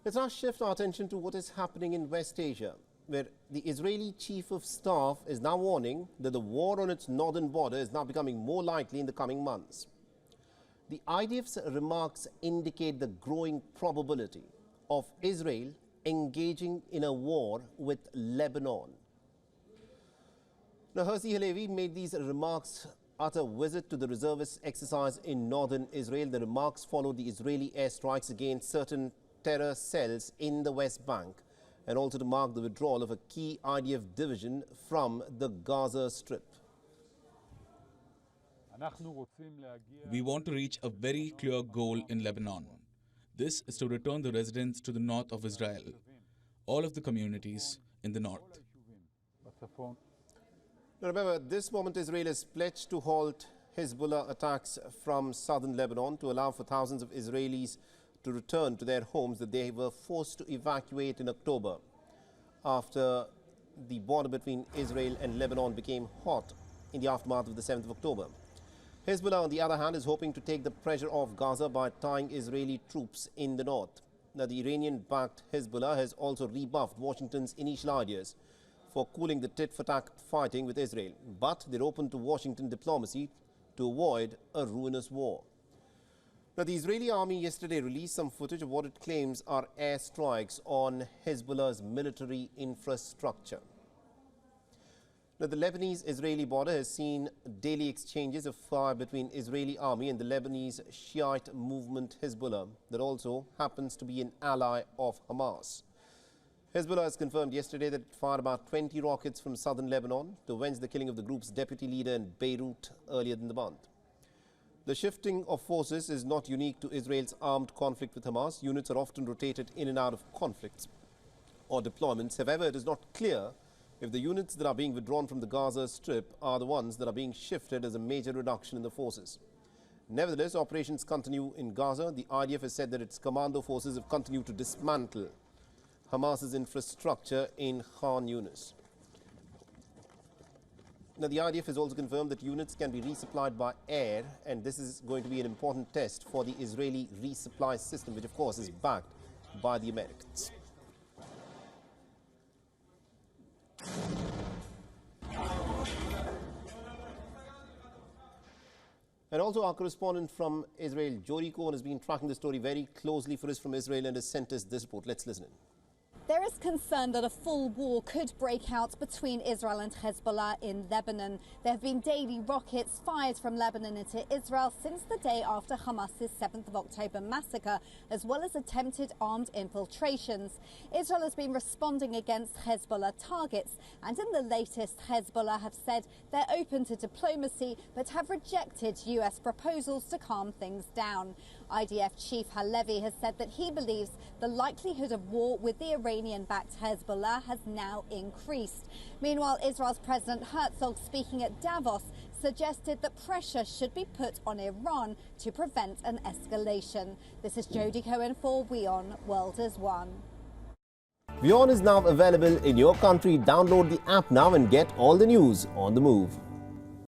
Let's now shift our attention to what is happening in West Asia, where the Israeli chief of staff is now warning that the war on its northern border is now becoming more likely in the coming months. The IDF's remarks indicate the growing probability of Israel engaging in a war with Lebanon. Now, Herzi Halevi made these remarks at a visit to the reservist exercise in northern Israel. The remarks followed the Israeli airstrikes against certain terror cells in the West Bank, and also to mark the withdrawal of a key IDF division from the Gaza Strip. We want to reach a very clear goal in Lebanon. This is to return the residents to the north of Israel, all of the communities in the north. Now remember, at this moment Israel has pledged to halt Hezbollah attacks from southern Lebanon to allow for thousands of Israelis to return to their homes that they were forced to evacuate in October after the border between Israel and Lebanon became hot in the aftermath of the 7th of October. Hezbollah, on the other hand, is hoping to take the pressure off Gaza by tying Israeli troops in the north. Now, the Iranian-backed Hezbollah has also rebuffed Washington's initial ideas for cooling the tit-for-tat fighting with Israel, but they're open to Washington diplomacy to avoid a ruinous war. Now, the Israeli army yesterday released some footage of what it claims are airstrikes on Hezbollah's military infrastructure. Now, the Lebanese-Israeli border has seen daily exchanges of fire between Israeli army and the Lebanese Shiite movement Hezbollah, that also happens to be an ally of Hamas. Hezbollah has confirmed yesterday that it fired about 20 rockets from southern Lebanon to avenge the killing of the group's deputy leader in Beirut earlier in the month. The shifting of forces is not unique to Israel's armed conflict with Hamas. Units are often rotated in and out of conflicts or deployments. However, it is not clear if the units that are being withdrawn from the Gaza Strip are the ones that are being shifted as a major reduction in the forces. Nevertheless, operations continue in Gaza. The IDF has said that its commando forces have continued to dismantle Hamas's infrastructure in Khan Yunis. Now, the IDF has also confirmed that units can be resupplied by air, and this is going to be an important test for the Israeli resupply system, which of course is backed by the Americans. And also our correspondent from Israel, Jody Cohen, has been tracking the story very closely for us from Israel and has sent us this report. Let's listen in. There is concern that a full war could break out between Israel and Hezbollah in Lebanon. There have been daily rockets fired from Lebanon into Israel since the day after Hamas's 7th of October massacre, as well as attempted armed infiltrations. Israel has been responding against Hezbollah targets, and in the latest, Hezbollah have said they're open to diplomacy but have rejected US proposals to calm things down. IDF Chief Halevi has said that he believes the likelihood of war with the Iranian-backed Hezbollah has now increased. Meanwhile, Israel's President Herzog, speaking at Davos, suggested that pressure should be put on Iran to prevent an escalation. This is Jody Cohen for WION World is One. WION is now available in your country. Download the app now and get all the news on the move.